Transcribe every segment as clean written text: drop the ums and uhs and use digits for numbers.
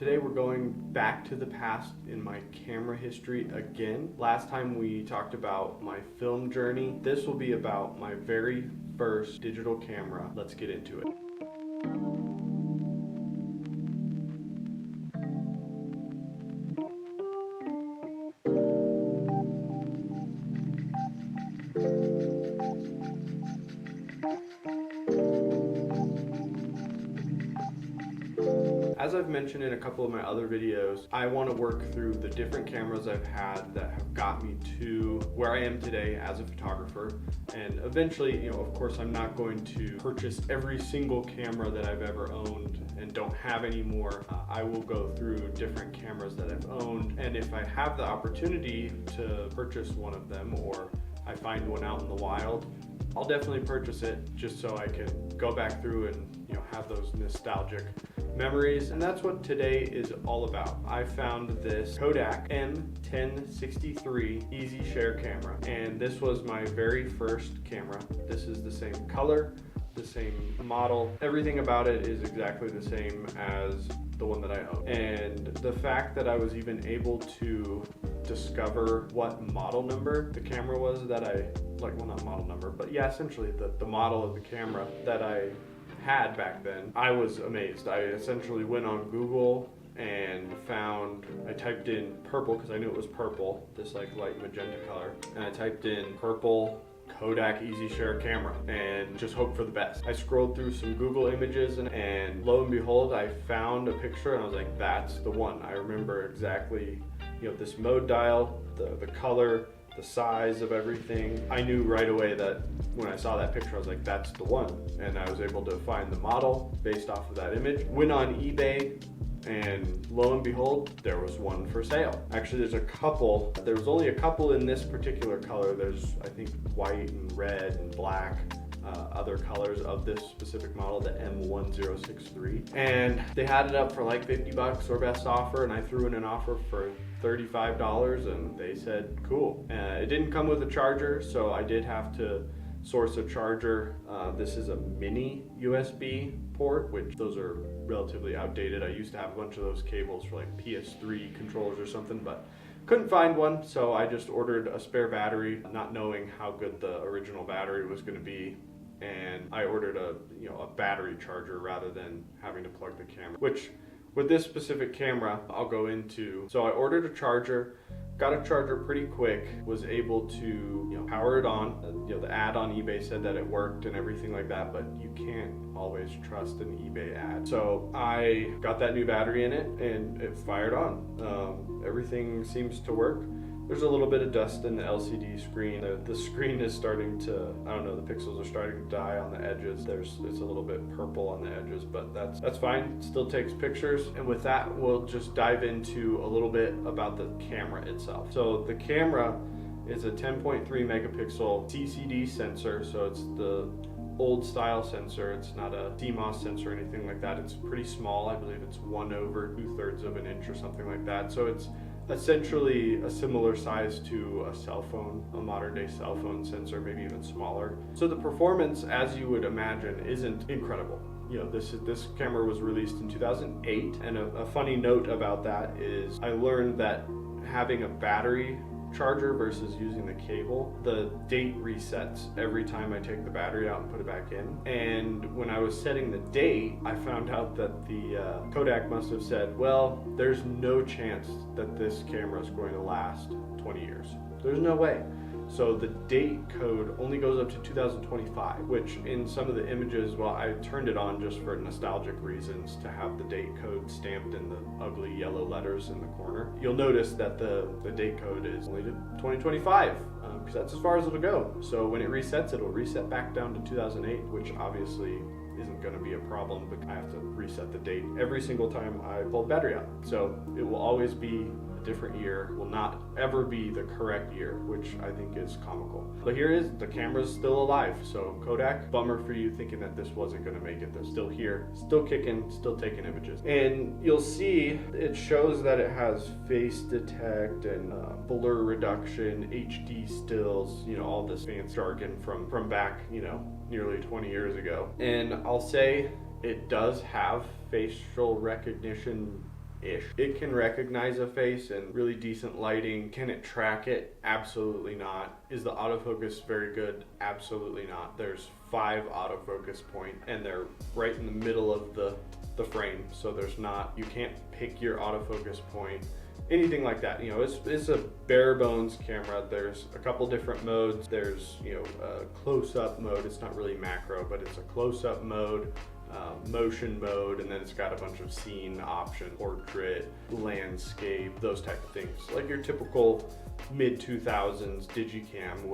Today we're going back to the past in my camera history again. Last time we talked about my film journey. This will be about my very first digital camera. Let's get into it. As I've mentioned in a couple of my other videos, I want to work through the different cameras I've had that have got me to where I am today as a photographer. And eventually, of course, I'm not going to purchase every single camera that I've ever owned and don't have anymore. I will go through different cameras that I've owned, and if I have the opportunity to purchase one of them, or I find one out in the wild, I'll definitely purchase it just so I can go back through and have those nostalgic memories. And that's what today is all about. I found this Kodak M1063 Easyshare camera, and this was my very first camera. This is the same color, the same model, everything about it is exactly the same as the one that I own. And the fact that I was even able to discover what model number the camera was that well, not model number, but yeah, essentially the model of the camera that I had back then, I was amazed. I essentially went on Google and I typed in purple because I knew it was purple, this light magenta color, and I typed in purple Kodak Easyshare camera and just hoped for the best. I scrolled through some Google images and lo and behold, I found a picture and I was like, that's the one. I remember exactly, this mode dial, the color, the size of everything. I knew right away that when I saw that picture, I was like, that's the one. And I was able to find the model based off of that image. Went on eBay, and lo and behold, there was one for sale. Actually, there's only a couple in this particular color. There's, I think, white and red and black, other colors of this specific model, the M1063. And they had it up for like 50 bucks or best offer, and I threw in an offer for $35 and they said, cool. It didn't come with a charger, so I did have to source a charger. This is a mini USB port, which those are relatively outdated. I used to have a bunch of those cables for like PS3 controllers or something, but couldn't find one, so I just ordered a spare battery, not knowing how good the original battery was going to be. And I ordered a battery charger rather than having to plug the camera, which with this specific camera I'll go into. So I ordered a charger, got a charger pretty quick, was able to power it on. The ad on eBay said that it worked and everything like that, but you can't always trust an eBay ad. So I got that new battery in it and it fired on. Everything seems to work. There's a little bit of dust in the LCD screen. The screen is starting to, I don't know, the pixels are starting to die on the edges. It's a little bit purple on the edges, but that's fine. It still takes pictures. And with that, we'll just dive into a little bit about the camera itself. So the camera is a 10.3 megapixel CCD sensor. So it's the old style sensor. It's not a CMOS sensor or anything like that. It's pretty small. I believe it's 1/2 of an inch or something like that. So it's essentially a similar size to a cell phone, a modern day cell phone sensor, maybe even smaller. So the performance, as you would imagine, isn't incredible. This camera was released in 2008, and a funny note about that is I learned that having a battery charger versus using the cable, the date resets every time I take the battery out and put it back in. And when I was setting the date, I found out that the Kodak must have said, well, there's no chance that this camera is going to last 20 years. There's no way. So the date code only goes up to 2025, which in some of the images, well, I turned it on just for nostalgic reasons to have the date code stamped in the ugly yellow letters in the corner. You'll notice that the date code is only to 2025, because that's as far as it'll go. So when it resets, it'll reset back down to 2008, which obviously isn't going to be a problem, but I have to reset the date every single time I pull the battery out. So it will always be a different year, will not ever be the correct year, which I think is comical. But here is, the camera's still alive. So Kodak, bummer for you thinking that this wasn't going to make it. They're still here, still kicking, still taking images. And you'll see it shows that it has face detect and blur reduction, HD stills, all this fancy jargon from back, nearly 20 years ago. And I'll say it does have facial recognition ish. It can recognize a face in really decent lighting. Can it track it? Absolutely not. Is the autofocus very good? Absolutely not. There's 5 autofocus point and they're right in the middle of the frame. So there's not, you can't pick your autofocus point, anything like that. You know, it's a bare bones camera. There's a couple different modes. There's, you know, a close-up mode. It's not really macro, but it's a close-up mode, motion mode, and then it's got a bunch of scene options, portrait, landscape, those type of things, like your typical mid-2000s Digicam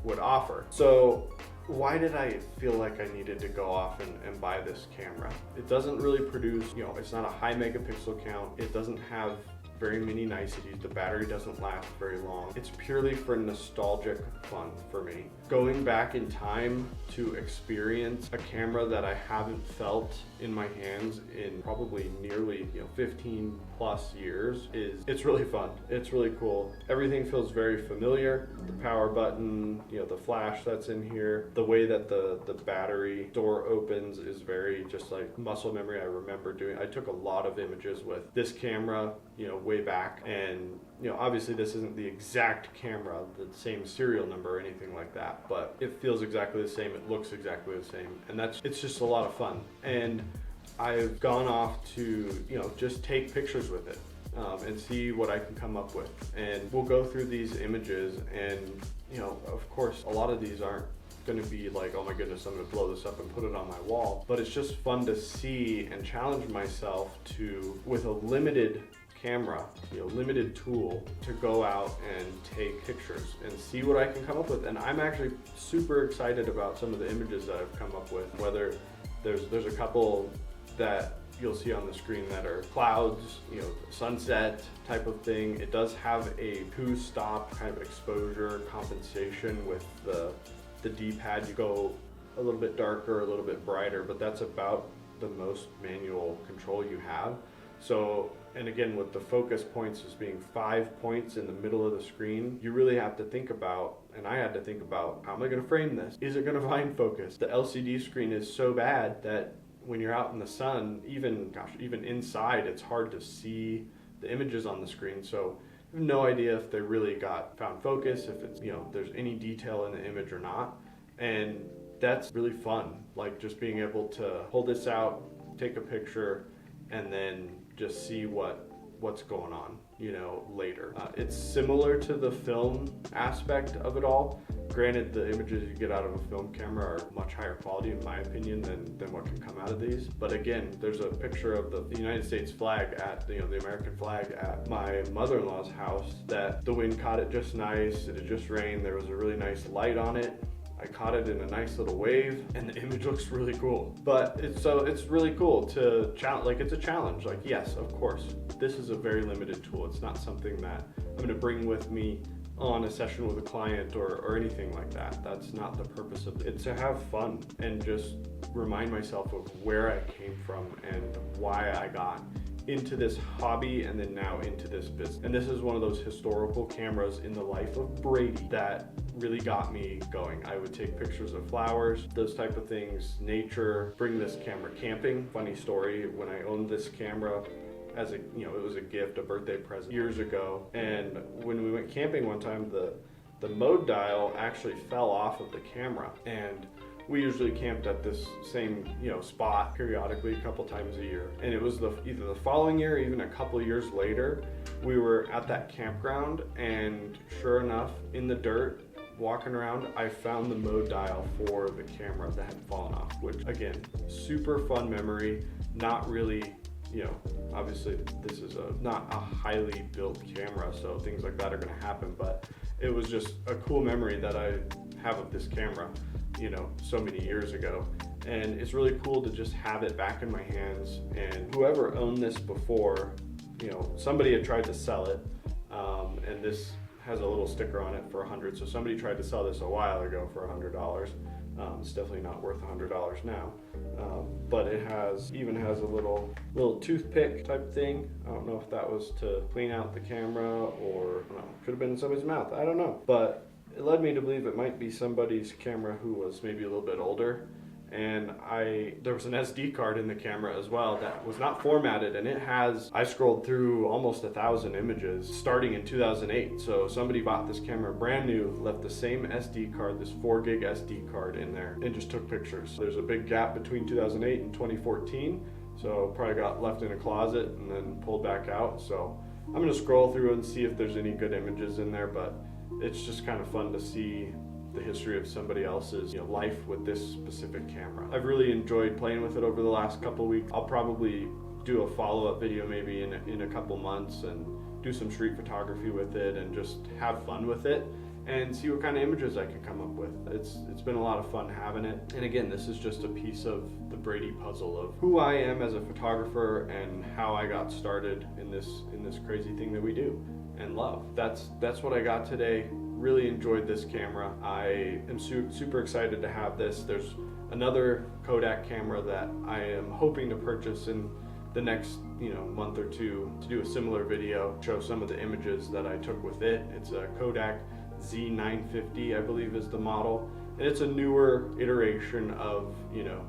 would offer. So why did I feel like I needed to go off and buy this camera? It doesn't really produce, you know, it's not a high megapixel count. It doesn't have very many niceties. The battery doesn't last very long. It's purely for nostalgic fun for me. Going back in time to experience a camera that I haven't felt in my hands in probably nearly, you know, 15 plus years it's really fun. It's really cool. Everything feels very familiar. The power button, you know, the flash that's in here, the way that the battery door opens is very just like muscle memory. I remember I took a lot of images with this camera, you know, way back, and you know, obviously this isn't the exact camera, the same serial number or anything like that, but it feels exactly the same, it looks exactly the same, and it's just a lot of fun. And I've gone off to, you know, just take pictures with it and see what I can come up with. And we'll go through these images, and you know, of course, a lot of these aren't going to be like, oh my goodness, I'm going to blow this up and put it on my wall, but it's just fun to see and challenge myself to, with a limited camera, you know, limited tool, to go out and take pictures and see what I can come up with. And I'm actually super excited about some of the images that I've come up with, whether there's a couple that you'll see on the screen that are clouds, you know, sunset type of thing. It does have a 2-stop kind of exposure compensation with the D-pad. You go a little bit darker, a little bit brighter, but that's about the most manual control you have. So, and again, with the focus points as being 5 points in the middle of the screen, you really have to think about, and I had to think about, how am I going to frame this? Is it going to find focus? The LCD screen is so bad that when you're out in the sun, even inside, it's hard to see the images on the screen. So I have no idea if they really found focus, if it's, you know, there's any detail in the image or not. And that's really fun, like just being able to hold this out, take a picture, and then just see what's going on, you know, later. It's similar to the film aspect of it all. Granted, the images you get out of a film camera are much higher quality, in my opinion, than what can come out of these. But again, there's a picture of the United States flag at, you know, the American flag at my mother-in-law's house that the wind caught it just nice. It had just rained. There was a really nice light on it. I caught it in a nice little wave, and the image looks really cool. But it's really cool to challenge. Like, it's a challenge. Like, yes, of course, this is a very limited tool. It's not something that I'm going to bring with me on a session with a client or anything like that. That's not the purpose of it. It's to have fun and just remind myself of where I came from and why I got into this hobby and then now into this business. And this is one of those historical cameras in the life of Brady that really got me going. I would take pictures of flowers, those type of things, nature, bring this camera camping. Funny story, when I owned this camera, as a, you know, it was a gift, a birthday present years ago, and when we went camping one time, the mode dial actually fell off of the camera, and we usually camped at this same, you know, spot periodically a couple times a year. And it was either the following year or even a couple years later, we were at that campground, and sure enough, in the dirt, walking around, I found the mode dial for the camera that had fallen off, which again, super fun memory. Not really, you know, obviously this is not a highly built camera, so things like that are going to happen, but it was just a cool memory that I have of this camera, you know, so many years ago. And it's really cool to just have it back in my hands. And whoever owned this before, you know, somebody had tried to sell it, and this has a little sticker on it for $100. So somebody tried to sell this a while ago for $100. It's definitely not worth $100 now. But it even has a little toothpick type thing. I don't know if that was to clean out the camera or, I don't know, could have been in somebody's mouth. I don't know. But it led me to believe it might be somebody's camera who was maybe a little bit older and there was an SD card in the camera as well that was not formatted, and I scrolled through almost 1,000 images starting in 2008. So somebody bought this camera brand new, left the same SD card, this 4 gig SD card in there, and just took pictures. There's a big gap between 2008 and 2014, so probably got left in a closet and then pulled back out. So I'm gonna scroll through and see if there's any good images in there, but it's just kind of fun to see the history of somebody else's life with this specific camera. I've really enjoyed playing with it over the last couple of weeks. I'll probably do a follow-up video maybe in a couple months and do some street photography with it and just have fun with it and see what kind of images I can come up with. It's been a lot of fun having it. And again, this is just a piece of the Brady puzzle of who I am as a photographer and how I got started in this crazy thing that we do and love. That's what I got today. Really enjoyed this camera. I am super excited to have this. There's another Kodak camera that I am hoping to purchase in the next month or two to do a similar video, show some of the images that I took with it. It's a Kodak Z950, I believe is the model. And it's a newer iteration of,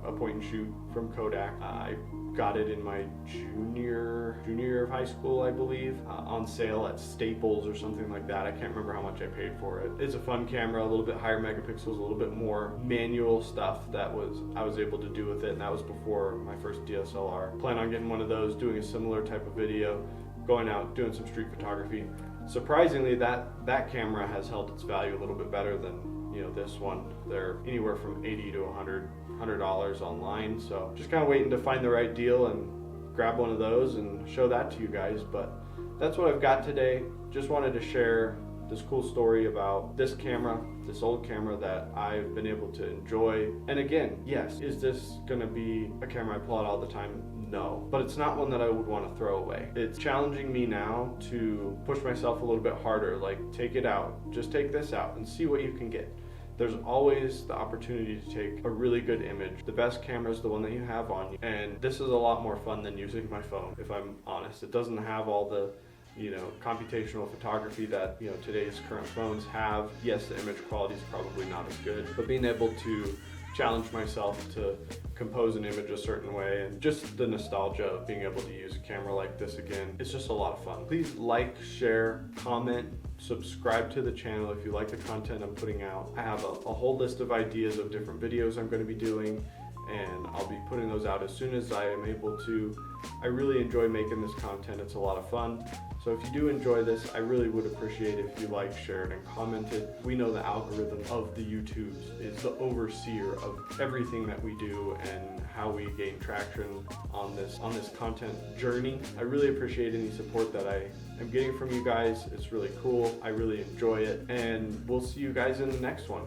a point and shoot from Kodak. I got it in my junior year of high school, I believe, on sale at Staples or something like that. I can't remember how much I paid for it. It's a fun camera, a little bit higher megapixels, a little bit more manual stuff I was able to do with it, and that was before my first DSLR. Plan on getting one of those, doing a similar type of video, going out, doing some street photography. Surprisingly, that camera has held its value a little bit better than this one. They're anywhere from $80 to $100 online, so just kind of waiting to find the right deal and grab one of those and show that to you guys. But that's what I've got today. Just wanted to share this cool story about this camera, this old camera that I've been able to enjoy. And again, yes, is this gonna be a camera I pull out all the time? No, but it's not one that I would want to throw away. It's challenging me now to push myself a little bit harder, like take it out, just take this out and see what you can get. There's always the opportunity to take a really good image. The best camera is the one that you have on you, and this is a lot more fun than using my phone, if I'm honest. It doesn't have all the computational photography that today's current phones have. Yes, the image quality is probably not as good, but being able to challenge myself to compose an image a certain way and just the nostalgia of being able to use a camera like this again, it's just a lot of fun. Please like, share, comment, subscribe to the channel if you like the content I'm putting out. I have a whole list of ideas of different videos I'm going to be doing, and I'll be putting those out as soon as I am able to. I really enjoy making this content. It's a lot of fun. So if you do enjoy this, I really would appreciate it if you liked, shared, and commented. We know the algorithm of the YouTubes is the overseer of everything that we do and how we gain traction on this content journey. I really appreciate any support that I am getting from you guys. It's really cool. I really enjoy it, and we'll see you guys in the next one.